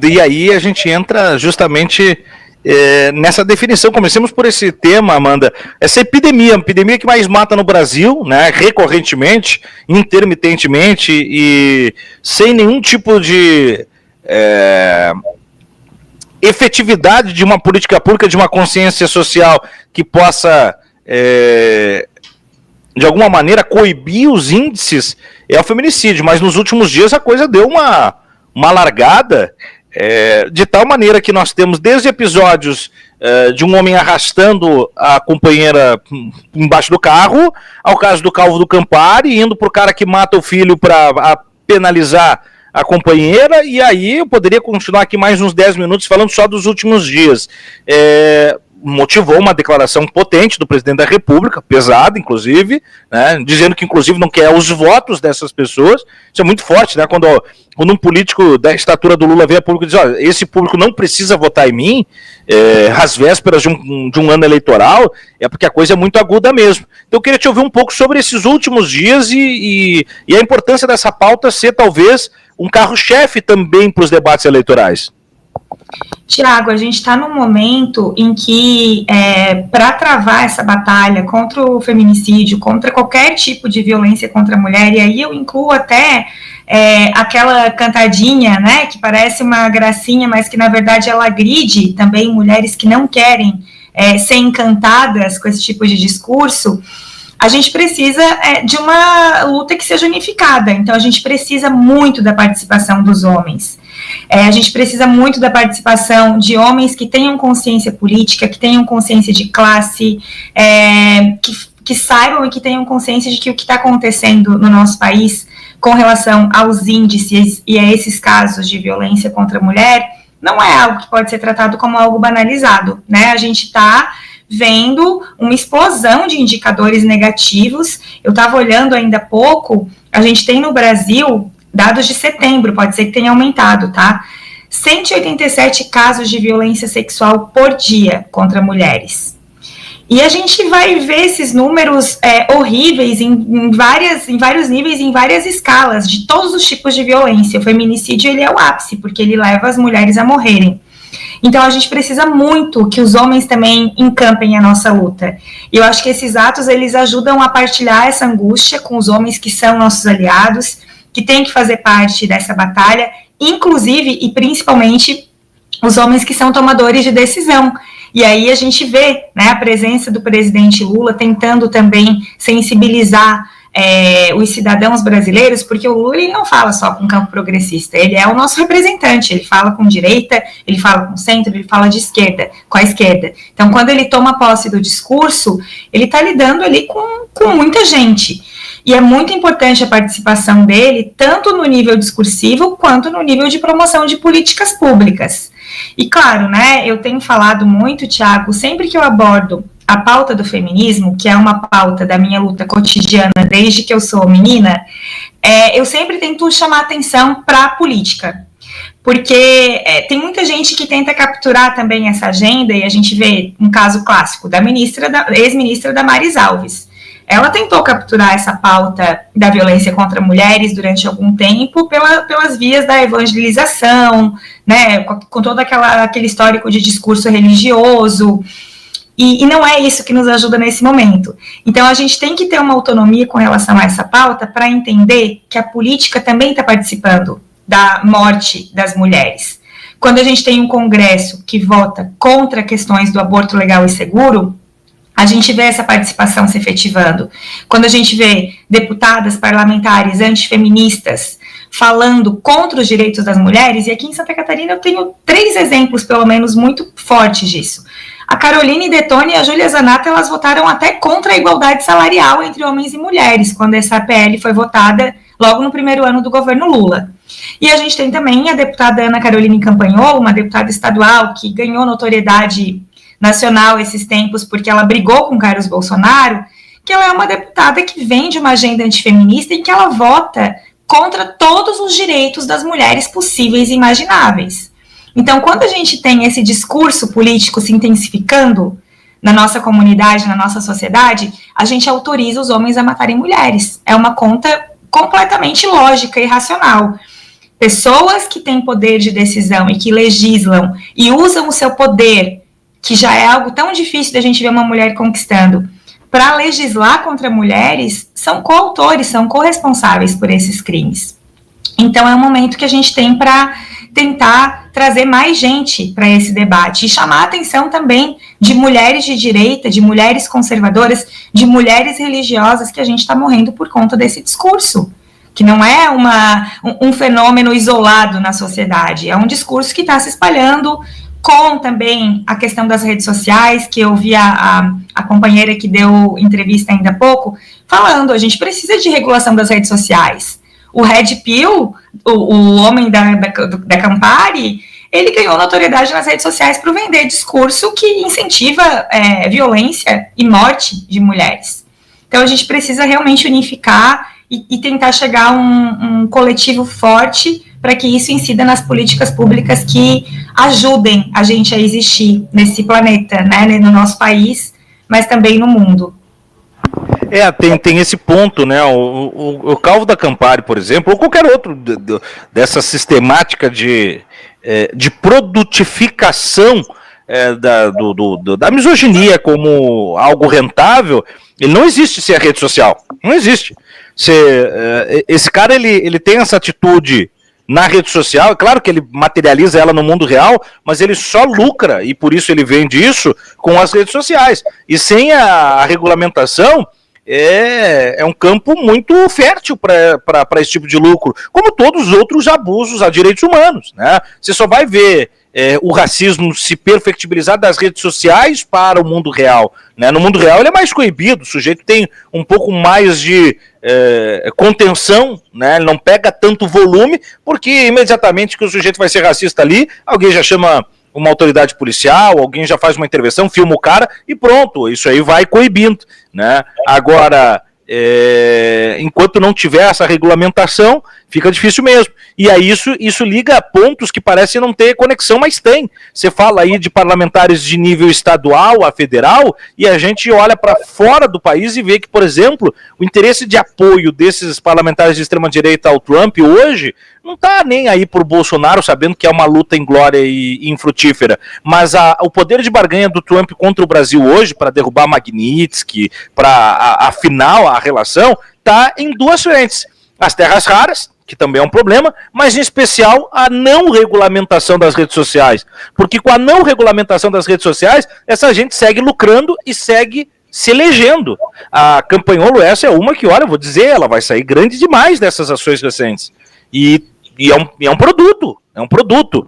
E aí a gente entra justamente nessa definição. Comecemos por esse tema, Amanda. Essa epidemia, a epidemia que mais mata no Brasil, né, recorrentemente, intermitentemente e sem nenhum tipo de efetividade de uma política pública, de uma consciência social que possa, de alguma maneira, coibir os índices, é o feminicídio. Mas nos últimos dias a coisa deu uma largada, de tal maneira que nós temos desde episódios de um homem arrastando a companheira embaixo do carro, ao caso do Calvo do Campari, indo para o cara que mata o filho para penalizar a companheira, e aí eu poderia continuar aqui mais uns 10 minutos falando só dos últimos dias. Motivou uma declaração potente do presidente da República, pesada, inclusive, né, dizendo que, inclusive, não quer os votos dessas pessoas. Isso é muito forte, né, quando um político da estatura do Lula vem a público e diz, olha, esse público não precisa votar em mim, às vésperas de um ano eleitoral, é porque a coisa é muito aguda mesmo. Então eu queria te ouvir um pouco sobre esses últimos dias e a importância dessa pauta ser, talvez, um carro-chefe também para os debates eleitorais. Tiago, a gente está num momento em que, para travar essa batalha contra o feminicídio, contra qualquer tipo de violência contra a mulher, e aí eu incluo até aquela cantadinha, né, que parece uma gracinha, mas que na verdade ela agride também mulheres que não querem ser encantadas com esse tipo de discurso. A gente precisa de uma luta que seja unificada, então a gente precisa muito da participação dos homens. A gente precisa muito da participação de homens que tenham consciência política, que tenham consciência de classe, que saibam e que tenham consciência de que o que está acontecendo no nosso país com relação aos índices e a esses casos de violência contra a mulher não é algo que pode ser tratado como algo banalizado, né? A gente está vendo uma explosão de indicadores negativos. Eu estava olhando ainda há pouco, a gente tem no Brasil, dados de setembro, pode ser que tenha aumentado, tá? 187 casos de violência sexual por dia contra mulheres. E a gente vai ver esses números horríveis em vários níveis, em várias escalas, de todos os tipos de violência. O feminicídio, ele é o ápice, porque ele leva as mulheres a morrerem. Então, a gente precisa muito que os homens também encampem a nossa luta. E eu acho que esses atos, eles ajudam a partilhar essa angústia com os homens que são nossos aliados, que têm que fazer parte dessa batalha, inclusive e principalmente os homens que são tomadores de decisão. E aí a gente vê, né, a presença do presidente Lula tentando também sensibilizar os cidadãos brasileiros, porque o Lula, ele não fala só com o campo progressista, ele é o nosso representante, ele fala com direita, ele fala com centro, ele fala de esquerda, com a esquerda. Então, quando ele toma posse do discurso, ele está lidando ali com muita gente. E é muito importante a participação dele, tanto no nível discursivo, quanto no nível de promoção de políticas públicas. E claro, né, eu tenho falado muito, Tiago, sempre que eu abordo a pauta do feminismo, que é uma pauta da minha luta cotidiana desde que eu sou menina, eu sempre tento chamar atenção para a política. Porque tem muita gente que tenta capturar também essa agenda, e a gente vê um caso clássico da ex-ministra Damares Alves. Ela tentou capturar essa pauta da violência contra mulheres durante algum tempo pelas vias da evangelização, né, com todo aquele histórico de discurso religioso, e não é isso que nos ajuda nesse momento. Então, a gente tem que ter uma autonomia com relação a essa pauta para entender que a política também está participando da morte das mulheres. Quando a gente tem um Congresso que vota contra questões do aborto legal e seguro, a gente vê essa participação se efetivando. Quando a gente vê deputadas, parlamentares, antifeministas falando contra os direitos das mulheres, e aqui em Santa Catarina eu tenho 3 exemplos, pelo menos, muito fortes disso. A Caroline Detoni e a Júlia Zanatta, elas votaram até contra a igualdade salarial entre homens e mulheres, quando essa PL foi votada logo no primeiro ano do governo Lula. E a gente tem também a deputada Ana Caroline Campagnolo, uma deputada estadual que ganhou notoriedade nacional esses tempos porque ela brigou com Carlos Bolsonaro, que ela é uma deputada que vem de uma agenda antifeminista e que ela vota contra todos os direitos das mulheres possíveis e imagináveis. Então, quando a gente tem esse discurso político se intensificando na nossa comunidade, na nossa sociedade, a gente autoriza os homens a matarem mulheres. É uma conta completamente lógica e racional. pessoas que têm poder de decisão e que legislam e usam o seu poder, que já é algo tão difícil da gente ver uma mulher conquistando, para legislar contra mulheres, são coautores, são corresponsáveis por esses crimes. Então é um momento que a gente tem para tentar trazer mais gente para esse debate e chamar a atenção também de mulheres de direita, de mulheres conservadoras, de mulheres religiosas, que a gente está morrendo por conta desse discurso, que não é um fenômeno isolado na sociedade, é um discurso que está se espalhando, com também a questão das redes sociais, que eu vi a companheira que deu entrevista ainda há pouco, falando, a gente precisa de regulação das redes sociais. O Red Pill, o homem da Campari, ele ganhou notoriedade nas redes sociais por vender discurso que incentiva violência e morte de mulheres. Então a gente precisa realmente unificar e tentar chegar a um coletivo forte para que isso incida nas políticas públicas que ajudem a gente a existir nesse planeta, né, no nosso país, mas também no mundo. Tem esse ponto, né? O Calvo da Campari, por exemplo, ou qualquer outro dessa sistemática de produtificação da misoginia como algo rentável, ele não existe sem a rede social. Não existe. Esse cara, ele tem essa atitude na rede social, é claro que ele materializa ela no mundo real, mas ele só lucra, e por isso ele vende isso, com as redes sociais. E sem a regulamentação, é um campo muito fértil para esse tipo de lucro, como todos os outros abusos a direitos humanos, né? Você só vai ver o racismo se perfectibilizar das redes sociais para o mundo real, né? No mundo real ele é mais coibido, o sujeito tem um pouco mais de contenção, né? Ele não pega tanto volume, porque imediatamente que o sujeito vai ser racista ali, alguém já chama uma autoridade policial, alguém já faz uma intervenção, filma o cara e pronto, isso aí vai coibindo, né? Agora, enquanto não tiver essa regulamentação, fica difícil mesmo. E aí isso liga a pontos que parecem não ter conexão, mas tem. Você fala aí de parlamentares de nível estadual a federal, e a gente olha para fora do país e vê que, por exemplo, o interesse de apoio desses parlamentares de extrema-direita ao Trump hoje não está nem aí por Bolsonaro, sabendo que é uma luta inglória e infrutífera, mas o poder de barganha do Trump contra o Brasil hoje, para derrubar Magnitsky, para afinar a relação, está em duas frentes. As terras raras, que também é um problema, mas em especial a não regulamentação das redes sociais. Porque com a não regulamentação das redes sociais, essa gente segue lucrando e segue se elegendo. A Campanholo, essa é uma que, olha, eu vou dizer, ela vai sair grande demais dessas ações recentes. E é um produto,